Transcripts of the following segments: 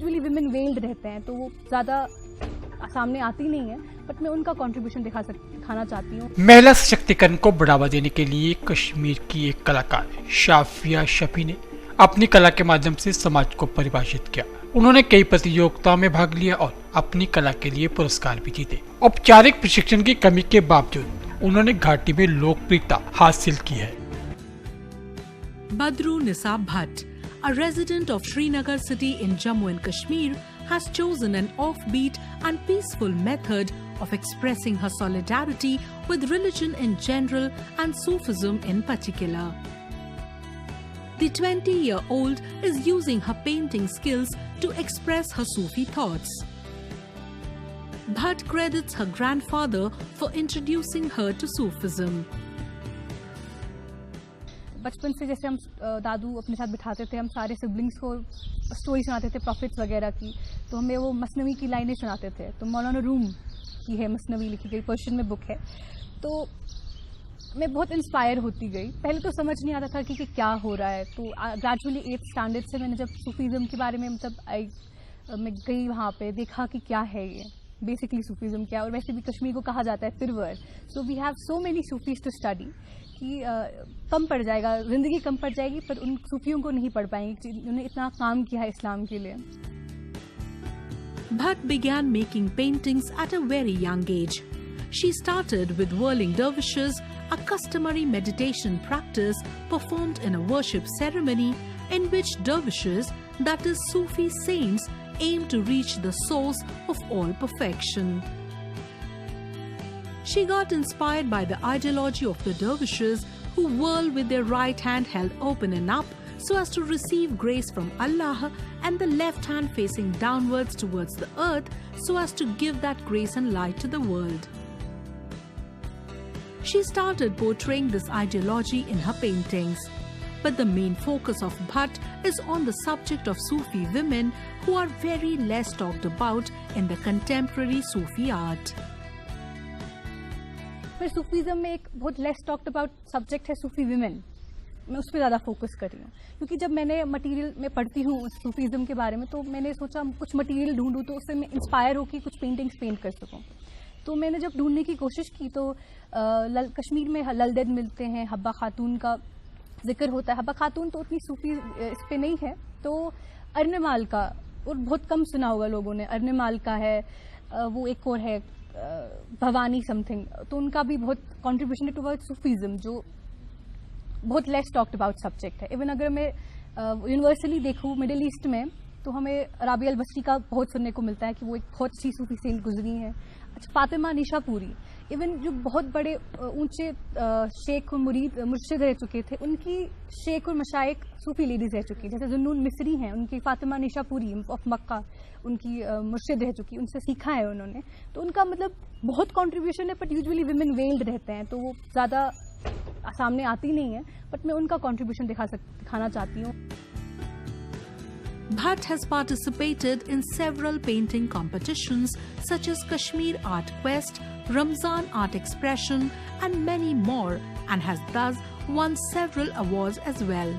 Usually women weld रहते हैं तो वो ज़्यादा सामने आती नहीं है, बट मैं उनका कंट्रीब्यूशन दिखाना चाहती हूँ। महिला सशक्तिकरण को बढ़ावा देने के लिए कश्मीर की एक कलाकार शाफिया शफी ने अपनी कला के माध्यम से समाज को परिभाषित किया। उन्होंने कई प्रतियोगिताओं में भाग लिया और अपनी कला के लिए पुरस्कार भी जीते। औपचारिक प्रशिक्षण की कमी के बावजूद उन्होंने घाटी में लोकप्रियता हासिल की है। Badru Nisab Bhatt, a resident of Srinagar city in Jammu and Kashmir, has chosen an offbeat and peaceful method of expressing her solidarity with religion in general and Sufism in particular. The 20-year-old is using her painting skills to express her Sufi thoughts. Bhatt credits her grandfather for introducing her to Sufism. बचपन से जैसे हम दादू अपने साथ बिठाते थे, हम सारे सिबलिंग्स को स्टोरी सुनाते थे प्रॉफिट्स वगैरह की, तो हमें वो मसनवी की लाइनें सुनाते थे। तो मौलाना रूम की है मसनवी, लिखी गई पर्शियन में बुक है। तो मैं बहुत इंस्पायर होती गई। पहले तो समझ नहीं आता था कि क्या हो रहा है, तो ग्रेजुअली 8th स्टैंडर्ड से मैंने जब सूफीज़म के बारे में मैं गई वहाँ पे, देखा कि क्या है ये बेसिकली सूफीज़म क्या, और वैसे भी कश्मीर को कहा जाता है पिरवर। So we have so many Sufis to study कि कम पड़ जाएगा, ज़िंदगी कम पड़ जाएगी, पर उन सूफियों को नहीं पढ़ पाएंगे जिन्होंने इतना काम किया है इस्लाम के लिए। Bhatt began making paintings at a very young age. She started with whirling dervishes, a customary meditation practice performed in a worship ceremony in which dervishes, that is Sufi saints, aim to reach the source of all perfection. She got inspired by the ideology of the dervishes, who whirl with their right hand held open and up so as to receive grace from Allah, and the left hand facing downwards towards the earth so as to give that grace and light to the world. She started portraying this ideology in her paintings. But the main focus of Bhatt is on the subject of Sufi women, who are very less talked about in the contemporary Sufi art. फिर Sufism में एक बहुत less talked about subject है सूफी women. मैं उस पर ज़्यादा focus कर रही हूँ, क्योंकि जब मैंने मटेरियल में पढ़ती हूँ सूफीज़म के बारे में, तो मैंने सोचा कुछ मटेरियल ढूंढूँ तो उससे मैं इंस्पायर होकर कुछ पेंटिंग्स पेंट कर सकूँ। तो मैंने जब ढूंढने की कोशिश की तो कश्मीर में ललदेद मिलते हैं, हब्बा खातून का जिक्र होता है। हब्बा खातून तो उतनी सूफी इस पे नहीं है। तो अर्नमाल का, और बहुत कम सुना होगा लोगों ने, अर्नमाल का है, वो एक और है भवानी समथिंग, तो उनका भी बहुत कॉन्ट्रीब्यूशन है टुवर्ड्स सूफीज़म, जो बहुत लेस टॉक्ड अबाउट सब्जेक्ट है। इवन अगर मैं यूनिवर्सली देखूँ मिडिल ईस्ट में, तो हमें राबिया अल बसरी का बहुत सुनने को मिलता है कि वो एक बहुत अच्छी सूफी सेंट गुजरी हैं। अच्छा, फातिमा निशापुरी, इवन जो बहुत बड़े ऊंचे शेख और मुर्शिद रह चुके थे, उनकी शेख और मशाइख सूफी लेडीज रह चुकी, जैसे जुन्नून मिस्री हैं, उनकी फातिमा निशापुरी ऑफ मक्का उनकी मुर्शिद रह चुकी, उनसे सीखा है उन्होंने। तो उनका मतलब बहुत कंट्रीब्यूशन है, बट यूजुअली विमेन वेल्ड रहते हैं तो वो ज़्यादा सामने आती नहीं है, बट मैं उनका कंट्रीब्यूशन दिखाना चाहती हूँ। Bhatt has participated in several painting competitions such as Kashmir Art Quest, Ramzan Art Expression and many more, and has thus won several awards as well.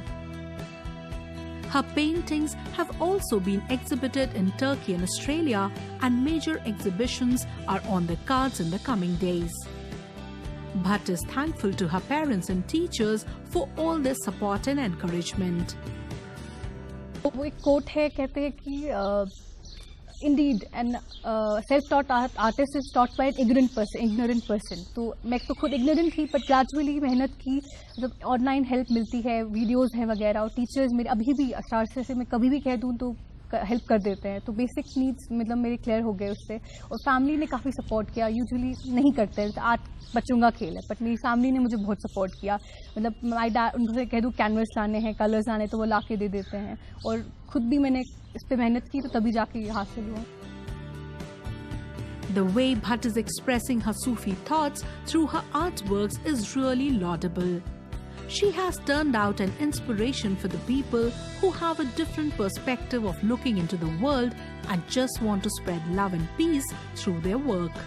Her paintings have also been exhibited in Turkey and Australia, and major exhibitions are on the cards in the coming days. Bhatt is thankful to her parents and teachers for all their support and encouragement. वो एक coat है, कहते हैं कि Indeed and self taught artist is taught by an ignorant person. तो मैं तो खुद इग्नोरेंट थी, पर ग्रेजुअली मेहनत की, जब ऑनलाइन हेल्प मिलती है, वीडियोस हैं वगैरह, और टीचर्स मेरे अभी भी अशार से मैं कभी भी कह दूँ तो हेल्प कर देते हैं। तो बेसिक नीड्स मतलब मेरे क्लियर हो गए उससे, और फैमिली ने काफ़ी सपोर्ट किया। यूजुअली नहीं करते, आर्ट बच्चों का खेल है, बट मेरी फैमिली ने मुझे बहुत सपोर्ट किया। मतलब माई डैड, उनसे कह दूँ कैनवस लाने हैं, कलर्स लाने, तो वो ला के दे देते हैं, और खुद भी मैंने इस पर मेहनत की, तो तभी जाके ये हासिल हुआ। The way Bhatt is expressing her Sufi thoughts through her artworks is really laudable. She has turned out an inspiration for the people who have a different perspective of looking into the world and just want to spread love and peace through their work.